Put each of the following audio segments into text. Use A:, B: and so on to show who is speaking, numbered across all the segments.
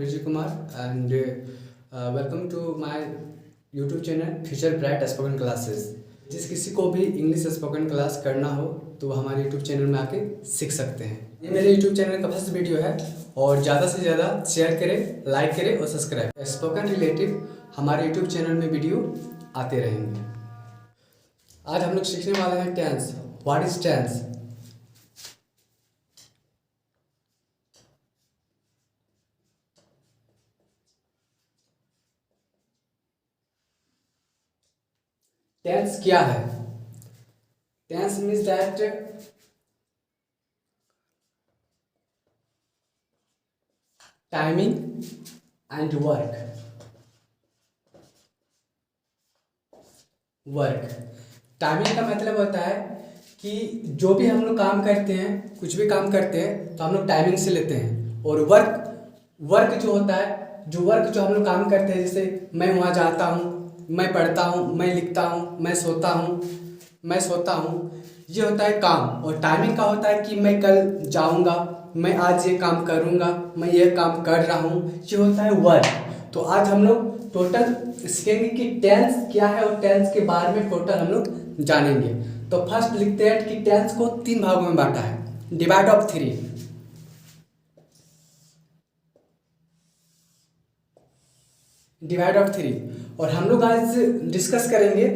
A: Vijay Kumar and welcome to my YouTube channel Future Bright Spoken Classes। जिस किसी को भी इंग्लिश स्पोकन क्लास करना हो तो हमारे YouTube चैनल में आके सीख सकते हैं। ये मेरे YouTube चैनल का फर्स्ट वीडियो है और ज़्यादा से ज़्यादा शेयर करें, लाइक करें और सब्सक्राइब। स्पोकन रिलेटिव हमारे YouTube चैनल में वीडियो आते रहेंगे। आज हम लोग सीखने वाले हैं tense. What is tense? Tense क्या है? Tense means that timing and work. Timing का मतलब होता है कि जो भी हम लोग काम करते हैं, कुछ भी काम करते हैं तो हम लोग टाइमिंग से लेते हैं। और वर्क जो होता है, जो हम लोग काम करते हैं, जैसे मैं वहाँ जाता हूँ, मैं पढ़ता हूँ, मैं लिखता हूँ, मैं सोता हूँ, ये होता है काम। और टाइमिंग का होता है कि मैं कल जाऊँगा, मैं आज ये काम करूँगा, मैं ये काम कर रहा हूँ, ये होता है वर्क। तो आज हम लोग टोटल सीखेंगे कि टेंस क्या है और टेंस के बारे में टोटल हम लोग जानेंगे। तो फर्स्ट लिखते हैं कि टेंस को 3 भागों में बांटा है, डिवाइड ऑफ 3। Divide of 3। और हम लोग आज डिस्कस करेंगे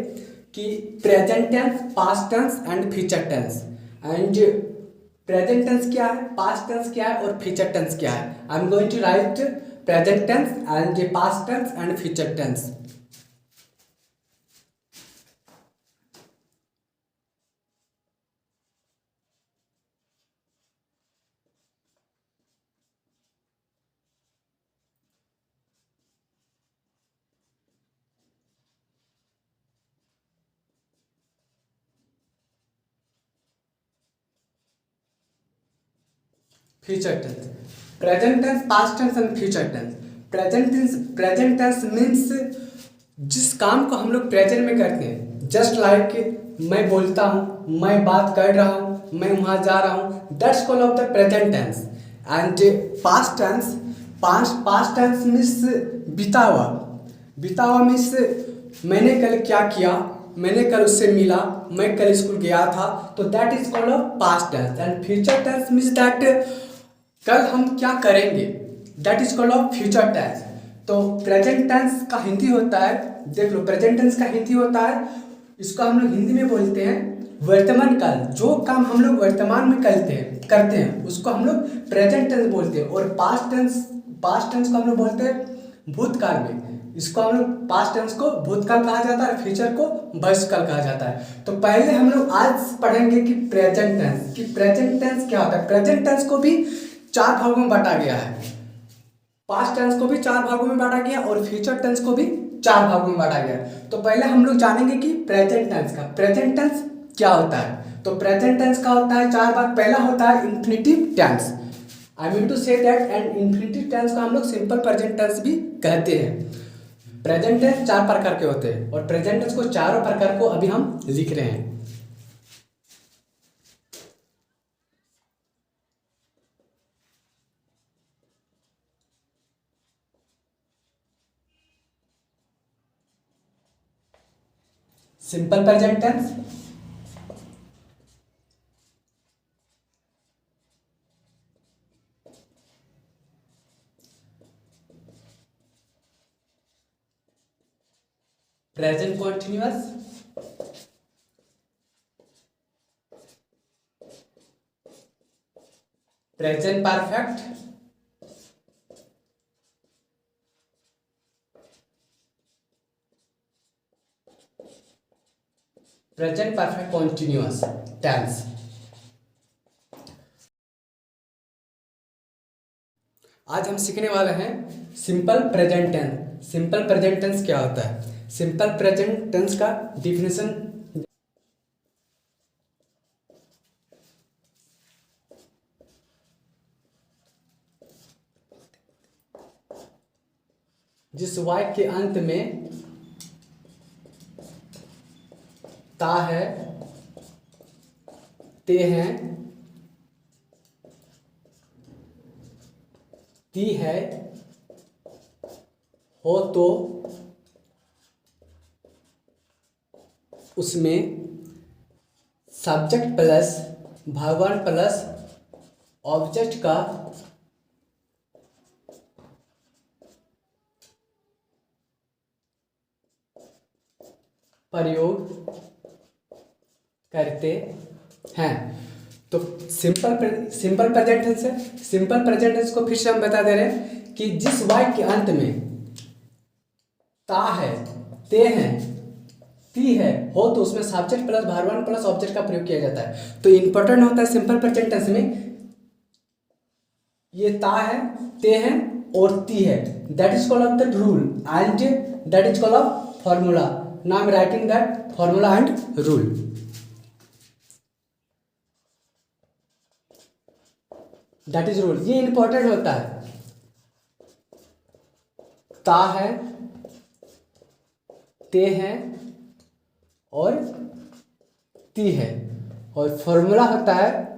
A: कि present tense, past tense and future tense. And present tense क्या है, पास्ट टेंस क्या है और फ्यूचर टेंस क्या है। I am going to write present tense and past tense and future tense. Future tense, present tense, past tense and future tense. Present tense means जिस काम को हम लोग प्रेजेंट में करते हैं, जस्ट लाइक मैं बोलता हूँ, मैं बात कर रहा हूँ, मैं वहाँ जा रहा हूँ, that's called of the present tense. And past tense means बीता हुआ मीन्स मैंने कल क्या किया, मैंने कल उससे मिला, मैं कल स्कूल गया था, तो that is called of past tense. And future tense means that कल हम क्या करेंगे, that is called of future tense. तो प्रेजेंट टेंस का हिंदी होता है, देख लो, प्रेजेंट टेंस का हिंदी होता है, इसको हम लोग हिंदी में बोलते हैं वर्तमान काल। जो काम हम लोग वर्तमान में करते हैं उसको हम लोग प्रेजेंट टेंस बोलते हैं। और पास्ट टेंस को हम लोग बोलते हैं भूतकाल में। इसको हम लोग पास्ट टेंस को भूतकाल कहा जाता है, फ्यूचर को भविष्यकाल कहा जाता है। तो पहले हम लोग आज पढ़ेंगे कि प्रेजेंट टेंस क्या होता है। प्रेजेंट टेंस को भी 4 भागों में बांटा गया है, पास्ट टेंस को भी 4 भागों में बांटा गया और फ्यूचर टेंस को भी 4 भागों में बांटा गया। तो पहले हम लोग जानेंगे कि प्रेजेंट टेंस क्या होता है। तो प्रेजेंट टेंस का होता है 4 भाग। पहला होता है infinitive tense, I mean to say that, and infinitive tense को हम लोग सिंपल प्रेजेंट टेंस भी कहते हैं। प्रेजेंट टेंस 4 प्रकार के होते हैं और प्रेजेंट टेंस को चारों प्रकार को अभी हम लिख रहे हैं। Simple present tense, present continuous, present perfect, present perfect continuous tense. आज हम सीखने वाले हैं simple present tense. Simple present tense क्या होता है? सिंपल प्रेजेंट टेंस का डिफिनेशन, जिस वाक्य के अंत में ता है, ते हैं, ती है, हो तो उसमें सब्जेक्ट प्लस भगवान प्लस ऑब्जेक्ट का प्रयोग करते हैं। तो सिंपल प्रेजेंट टेंस है। सिंपल प्रेजेंट टेंस को फिर से हम बता दे रहे हैं कि जिस वाक्य के अंत में ता है, ते हैं, ती है, हो तो उसमें सब्जेक्ट प्लस भगवान प्लस ऑब्जेक्ट का प्रयोग किया जाता है। तो इंपॉर्टेंट होता है सिंपल प्रेजेंट टेंस में ये ता है, ते हैं और ती है। That is called of the rule and that is called of formula. Now I am writing that formula and rule. That is rule, ये इंपॉर्टेंट होता है। ता है, ते हैं और ती है, और फॉर्मूला होता है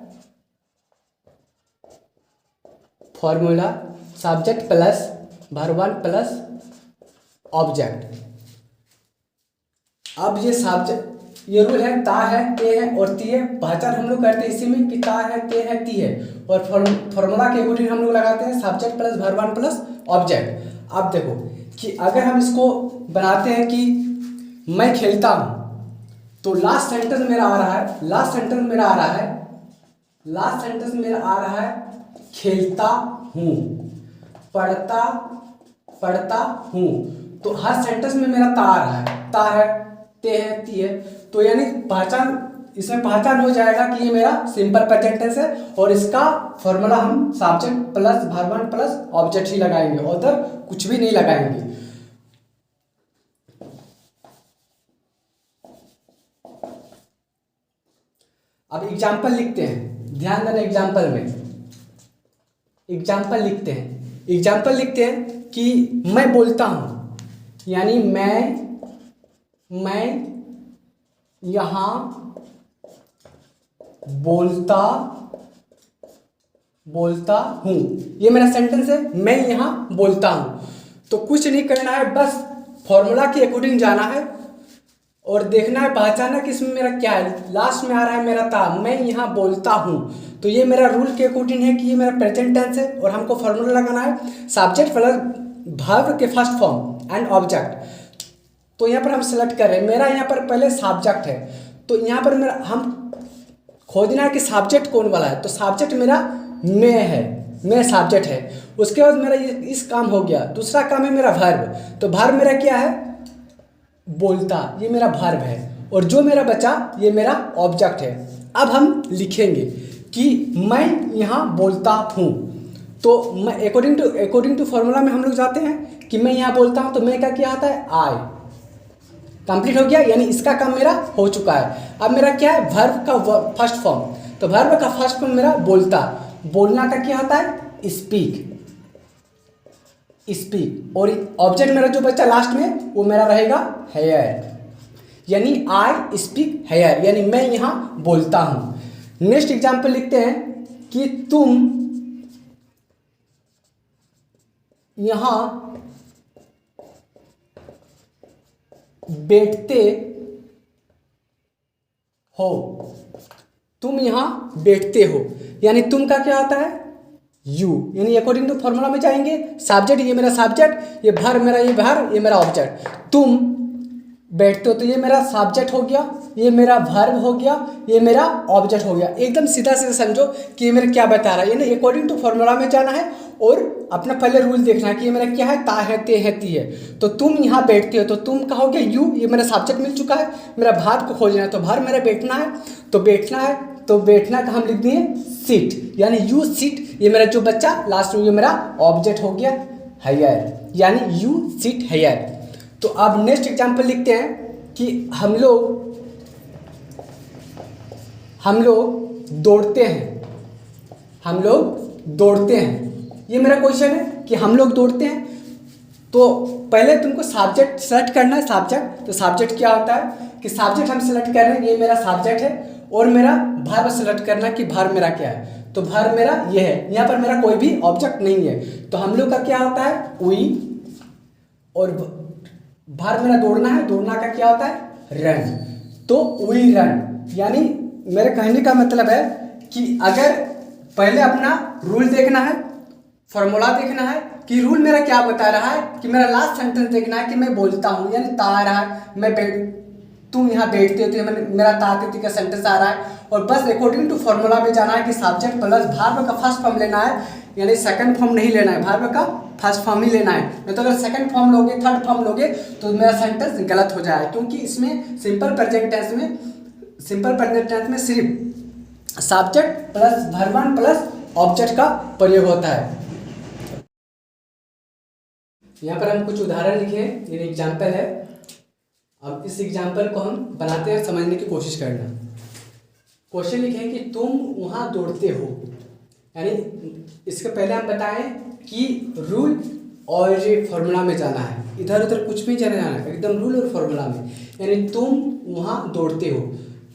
A: फॉर्मूला सब्जेक्ट प्लस भगवान प्लस ऑब्जेक्ट। अब ये सब्जेक्ट, ये रूल है ता है, ते है और ती है। पहचान हम लोग करते हैं इसी में कि ता है, ते है, ती है, और फॉर्मूला के अकॉर्डिंग हम लोग लगाते हैं सब्जेक्ट प्लस भगवान प्लस ऑब्जेक्ट। अब देखो कि अगर हम इसको बनाते हैं कि मैं खेलता हूँ, तो लास्ट सेंटेंस मेरा आ रहा है, लास्ट सेंटेंस मेरा आ रहा है, लास्ट सेंटेंस मेरा आ रहा है खेलता हूँ, पढ़ता हूँ। तो हर सेंटेंस में मेरा ता आ रहा है, ता है, ते है, ती है। तो यानी पहचान, इसमें पहचान हो जाएगा कि ये मेरा सिंपल प्रेजेंट टेंस है, और इसका फॉर्मूला हम सब्जेक्ट प्लस भगवान प्लस ऑब्जेक्ट ही लगाएंगे, उधर कुछ भी नहीं लगाएंगे। अब एग्जाम्पल लिखते हैं, ध्यान देना एग्जाम्पल में। एग्जाम्पल लिखते हैं, एग्जाम्पल लिखते हैं कि मैं बोलता हूँ, यानी मैं यहाँ बोलता हूँ। ये मेरा सेंटेंस है, मैं यहाँ बोलता हूँ। तो कुछ नहीं करना है, बस फॉर्मूला के अकॉर्डिंग जाना है और देखना है, पहचाना कि इसमें मेरा क्या है। लास्ट में आ रहा है मेरा ता, मैं यहाँ बोलता हूँ। तो ये मेरा रूल के अकॉर्डिंग है कि ये मेरा प्रेजेंट टेंस है, और हमको फॉर्मूला लगाना है सब्जेक्ट प्लस वर्ब के फर्स्ट फॉर्म एंड ऑब्जेक्ट। तो यहाँ पर हम सेलेक्ट कर रहे हैं, मेरा यहाँ पर पहले सब्जेक्ट है, तो यहाँ पर मेरा हम खोजना है कि सब्जेक्ट कौन वाला है। तो सब्जेक्ट मेरा मैं है, मैं सब्जेक्ट है। उसके बाद मेरा ये इस काम हो गया। दूसरा काम है मेरा वर्ब, तो वर्ब मेरा क्या है, बोलता, ये मेरा वर्ब है, और जो मेरा बचा ये मेरा ऑब्जेक्ट है। अब हम लिखेंगे कि मैं यहाँ बोलता हूँ। तो मैं अकॉर्डिंग टू फॉर्मूला में हम लोग जाते हैं कि मैं यहाँ बोलता हूँ, तो मैं का क्या आता है, आई। कंप्लीट हो गया, यानी इसका काम मेरा हो चुका है। अब मेरा क्या है, वर्ब का फर्स्ट फॉर्म। तो वर्ब का फर्स्ट फॉर्म मेरा बोलता, बोलना का क्या होता है, स्पीक, और ऑब्जेक्ट मेरा जो बच्चा लास्ट में वो मेरा रहेगा हेयर, यानी आई स्पीक हेयर, यानी मैं यहाँ बोलता हूँ। नेक्स्ट एग्जाम्पल लिखते हैं कि तुम यहाँ बैठते हो, तुम यहाँ बैठते हो, यानी तुम का क्या होता है, यू, यानी अकॉर्डिंग टू फॉर्मूला में जाएंगे। सब्जेक्ट, ये मेरा सब्जेक्ट, ये वर्ब मेरा, ये वर्ब, ये मेरा ऑब्जेक्ट। तुम बैठते हो, तो ये मेरा सब्जेक्ट हो गया, ये मेरा वर्ब हो गया, ये मेरा ऑब्जेक्ट हो गया। एकदम सीधा सीधा समझो कि ये मेरा क्या बता रहा है, यानी अकॉर्डिंग टू फॉर्मूला में जाना है और अपना पहले रूल देखना है कि ये मेरा क्या है, ता है, ते है, ती है। तो तुम यहाँ बैठते हो, तो तुम का हो गया यू, ये मेरा सब्जेक्ट मिल चुका है। मेरा वर्ब को खोजना है, तो वर्ब मेरा बैठना है, तो बैठना है, तो बैठना का हम लिख दिए सीट, यानी यू सीट, ये मेरा जो बच्चा लास्ट में ये मेरा ऑब्जेक्ट हो गया हेयर, यानी यू सीट हेयर। तो अब नेक्स्ट एग्जांपल लिखते हैं कि हम लोग दौड़ते हैं, हम लोग दौड़ते हैं। ये मेरा क्वेश्चन है कि हम लोग दौड़ते हैं। तो पहले तुमको सब्जेक्ट सेलेक्ट करना है, सब्जेक्ट। तो सब्जेक्ट क्या होता है कि सब्जेक्ट हम सेलेक्ट कर रहे हैं, ये मेरा सब्जेक्ट है, और मेरा वर्ब सेलेक्ट करना कि वर्ब मेरा क्या है। तो वर्ब मेरा ये है, यहाँ पर मेरा कोई भी ऑब्जेक्ट नहीं है। तो हम लोग का क्या होता है, और वर्ब मेरा दौड़ना है, दौड़ना का क्या होता है? रन। तो वी रन, यानी मेरे कहने का मतलब है कि अगर पहले अपना रूल देखना है, फॉर्मूला देखना है कि रूल मेरा क्या बता रहा है, कि मेरा लास्ट सेंटेंस देखना है कि मैं बोलता हूँ, यानी ता आ रहा है, मैं तुम यहाँ बैठते हो तो मेरा ताते का सेंटेंस आ रहा है, और बस अकॉर्डिंग टू फॉर्मूला में जाना है कि सब्जेक्ट प्लस वर्ब का फर्स्ट फॉर्म लेना है, यानी सेकंड फॉर्म नहीं लेना है, वर्ब का फर्स्ट फॉर्म ही लेना है। नहीं तो अगर सेकंड फॉर्म लोगे, थर्ड फॉर्म लोगे तो मेरा सेंटेंस गलत हो जाएगा, क्योंकि इसमें सिंपल प्रेजेंट टेंस में सिर्फ subject plus verb plus object का प्रयोग होता है। यहाँ पर हम कुछ उदाहरण लिखे हैं, ये एग्जाम्पल है। अब इस एग्जाम्पल को हम बनाते हैं, समझने की कोशिश करना। क्वेश्चन लिखे हैं कि तुम वहाँ दौड़ते हो, यानी इसके पहले हम बताएं कि रूल और फॉर्मूला में जाना है, इधर उधर कुछ भी जाना है, एकदम रूल और फॉर्मूला में। यानी तुम वहाँ दौड़ते हो,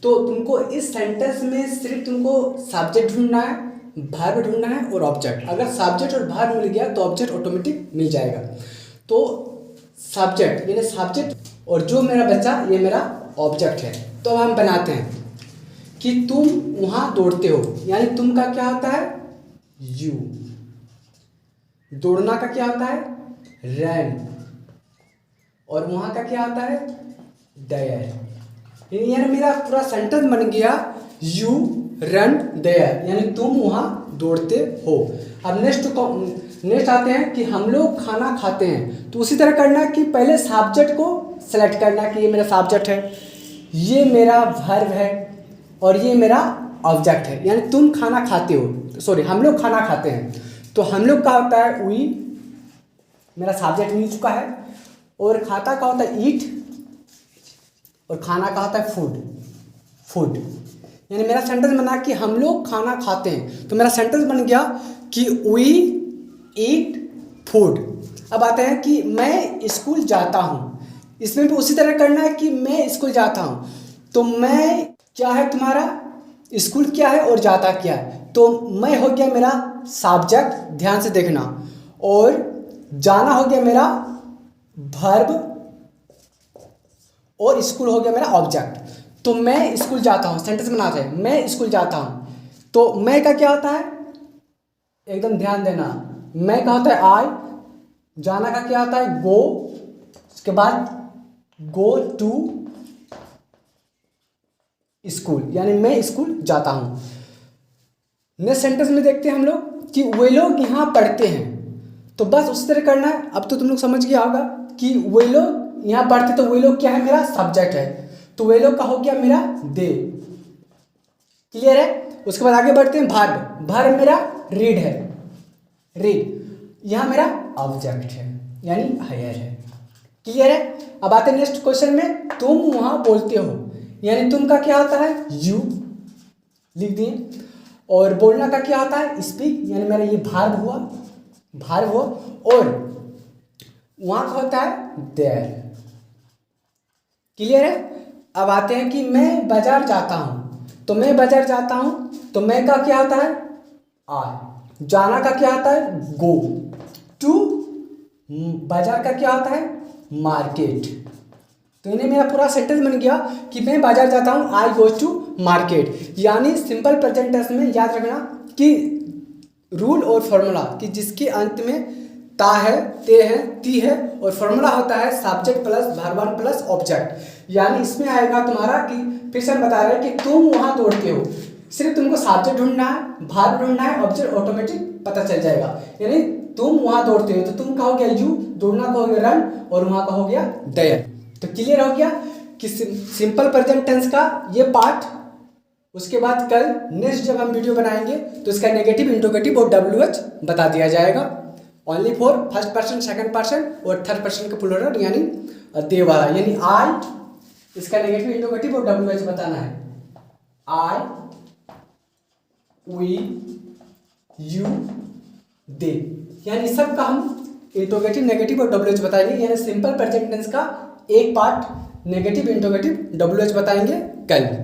A: तो तुमको इस सेंटेंस में सिर्फ तुमको सब्जेक्ट ढूंढना है, वर्ब ढूंढना है और ऑब्जेक्ट। अगर सब्जेक्ट और वर्ब मिल गया तो ऑब्जेक्ट ऑटोमेटिक मिल जाएगा। तो सब्जेक्ट यानी सब्जेक्ट और जो मेरा बच्चा ये मेरा ऑब्जेक्ट है। तो अब हम बनाते हैं कि तुम वहाँ दौड़ते हो, यानी तुम का क्या होता है? यू। दौड़ना का क्या होता है? रन। और वहाँ का क्या होता है? देयर। यानी मेरा पूरा सेंटेंस बन गया यू रन देयर, यानी तुम वहाँ दौड़ते हो। अब नेक्स्ट आते हैं कि हम लोग खाना खाते हैं। तो उसी तरह करना है कि पहले सब्जेक्ट को सेलेक्ट करना है कि ये मेरा सब्जेक्ट है, ये मेरा वर्ब है और ये मेरा ऑब्जेक्ट है। यानी तुम खाना खाते हो, सॉरी हम लोग खाना खाते हैं, तो हम लोग का होता है वी, मेरा सब्जेक्ट मिल चुका है। और खाता का होता है ईट और खाना का होता है फूड। यानी मेरा सेंटेंस बना कि हम लोग खाना खाते हैं, तो मेरा सेंटेंस बन गया कि वी ईट फूड। अब आते हैं कि मैं स्कूल जाता हूँ, इसमें भी उसी तरह करना है कि मैं स्कूल जाता हूँ। तो मैं क्या है तुम्हारा, स्कूल क्या है और जाता क्या है। तो मैं हो गया मेरा सब्जेक्ट, ध्यान से देखना, और जाना हो गया मेरा वर्ब और स्कूल हो गया मेरा ऑब्जेक्ट। तो मैं स्कूल जाता हूँ, सेंटेंस बनाते हैं मैं स्कूल जाता हूँ। तो मैं का क्या होता है, एकदम ध्यान देना, मैं का होता है आई, जाना का क्या होता है गो, उसके बाद गो टू स्कूल, यानी मैं स्कूल जाता हूँ। नेक्स्ट सेंटेंस में देखते हैं हम लोग कि वे लोग यहाँ पढ़ते हैं। तो बस उस तरह करना है। अब तो तुम लोग समझ गया होगा कि वे लोग यहाँ पढ़ते, तो वे लोग क्या है, मेरा सब्जेक्ट है, तो वे लोग का हो गया मेरा दे। क्लियर है। उसके बाद आगे बढ़ते हैं वर्ब मेरा रीड है, रीड यहाँ मेरा ऑब्जेक्ट है यानी हायर है। क्लियर है। अब आते हैं नेक्स्ट क्वेश्चन में, तुम वहाँ बोलते हो, यानी तुम का क्या होता है यू, लिख दिए। और बोलना का क्या होता है स्पीक, यानी मेरा ये वर्ब हुआ, और वहाँ का होता है देयर। क्लियर है। अब आते हैं कि मैं बाजार जाता हूँ, तो मैं बाजार जाता हूँ, तो मैं का क्या होता है आई, जाना का क्या होता है गो टू, बाजार का क्या होता है मार्केट। तो इन्हें मेरा पूरा सेंटेंस बन गया कि मैं बाजार जाता हूँ, आई गोज टू मार्केट। यानी सिंपल प्रेजेंट टेंस में याद रखना कि रूल और फॉर्मूला कि जिसके अंत में ता है, ते है, ती है, और फॉर्मूला होता है subject plus verb plus object. यानी इसमें आएगा तुम्हारा कि फिर से हम बता रहे हैं कि तुम वहाँ दौड़ते हो, सिर्फ तुमको सब्जेक्ट ढूंढना है, वर्ब ढूंढना है, ऑब्जेक्ट ऑटोमेटिक पता चल जाएगा। यानी तुम वहाँ दौड़ते हो, तो तुम का हो गया यू, दौड़ना का हो गया रन, और वहाँ का हो गया देयर। तो क्लियर हो गया कि सिंपल प्रेजेंट टेंस का ये पार्ट। उसके बाद कल नेक्स्ट जब हम वीडियो बनाएंगे तो इसका नेगेटिव, इंट्रोगेटिव और WH बता दिया जाएगा, only for first person, second person और थर्ड पर्सन का प्लूरल यानी दे वाला। यानी आई, इसका नेगेटिव, इंट्रोगेटिव और WH बताना है। आई, वी, यू, दे, यानी सब का हम इंट्रोगेटिव, नेगेटिव और WH बताएंगे। यानी सिंपल प्रेजेंट टेंस का एक पार्ट नेगेटिव, इंट्रोगेटिव, WH बताएंगे कल।